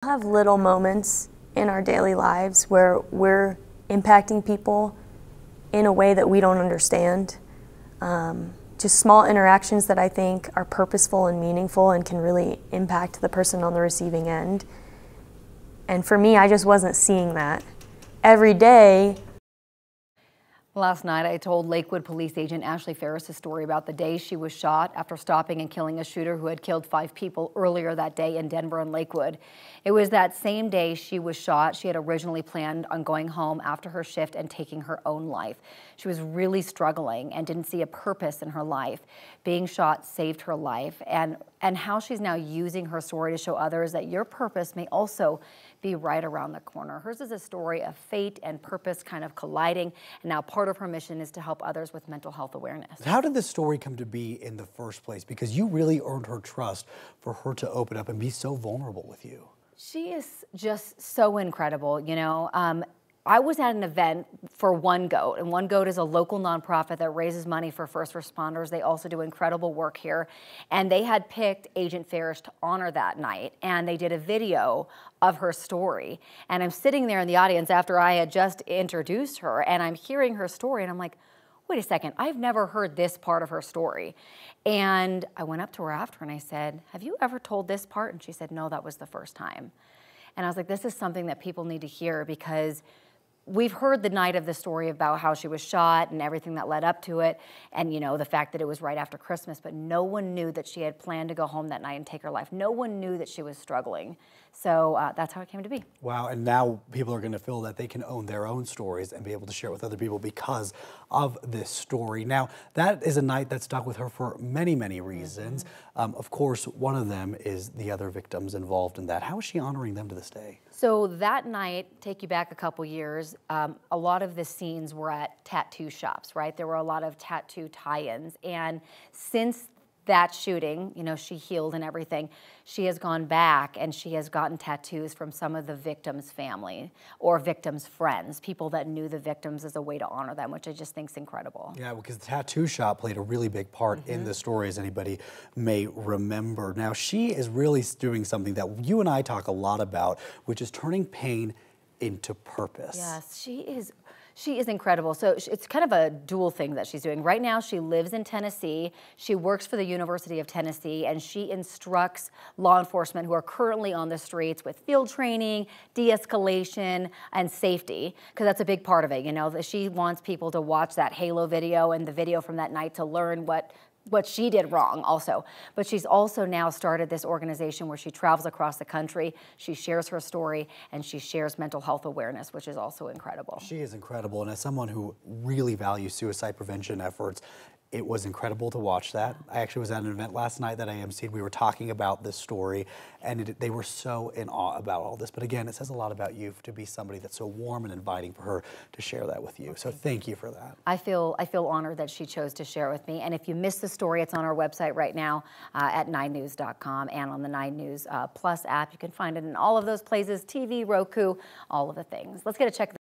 Have little moments in our daily lives where we're impacting people in a way that we don't understand. Just small interactions that I think are purposeful and meaningful and can really impact the person on the receiving end. And for me, I just wasn't seeing that. Every day. Last night, I told Lakewood police agent Ashley Ferris a story about the day she was shot after stopping and killing a shooter who had killed 5 people earlier that day in Denver and Lakewood. It was that same day she was shot. She had originally planned on going home after her shift and taking her own life. She was really struggling and didn't see a purpose in her life. Being shot saved her life, and how she's now using her story to show others that your purpose may also be right around the corner. Hers is a story of fate and purpose kind of colliding, and now part of her mission is to help others with mental health awareness. How did this story come to be in the first place? Because you really earned her trust for her to open up and be so vulnerable with you. She is just so incredible, you know. I was at an event for One Goat, and One Goat is a local nonprofit that raises money for first responders. They also do incredible work here, and they had picked Agent Ferris to honor that night, and they did a video of her story. And I'm sitting there in the audience after I had just introduced her, and I'm hearing her story, and I'm like, wait a second, I've never heard this part of her story. And I went up to her after and I said, have you ever told this part? And she said, no, that was the first time. And I was like, this is something that people need to hear, because we've heard the night of the story about how she was shot and everything that led up to it, and you know, the fact that it was right after Christmas, but no one knew that she had planned to go home that night and take her life. No one knew that she was struggling. So that's how it came to be. Wow, and now people are going to feel that they can own their own stories and be able to share it with other people because of this story. Now, that is a night that stuck with her for many, many reasons. Of course, one of them is the other victims involved in that. How is she honoring them to this day? So that night, take you back a couple years, a lot of the scenes were at tattoo shops, right? There were a lot of tattoo tie-ins. And since that shooting, you know, she healed and everything, she has gone back and she has gotten tattoos from some of the victims' family or victims' friends, people that knew the victims, as a way to honor them, which I just think is incredible. Yeah, because the tattoo shop played a really big part in the story, as anybody may remember. Now, she is really doing something that you and I talk a lot about, which is turning pain into purpose. Yes, she is incredible. So it's kind of a dual thing that she's doing. Right now, she lives in Tennessee. She works for the University of Tennessee, and she instructs law enforcement who are currently on the streets with field training, de-escalation, and safety, because that's a big part of it. You know, she wants people to watch that Halo video and the video from that night to learn what she did wrong also. But she's also now started this organization where she travels across the country, she shares her story, and she shares mental health awareness, which is also incredible. She is incredible, and as someone who really values suicide prevention efforts, it was incredible to watch that. I actually was at an event last night that I emceed. We were talking about this story, and they were so in awe about all this. But again, it says a lot about you to be somebody that's so warm and inviting for her to share that with you. So thank you for that. I feel honored that she chose to share it with me. And if you missed the story, it's on our website right now at 9news.com and on the 9 News Plus app. You can find it in all of those places, TV, Roku, all of the things. Let's get a check.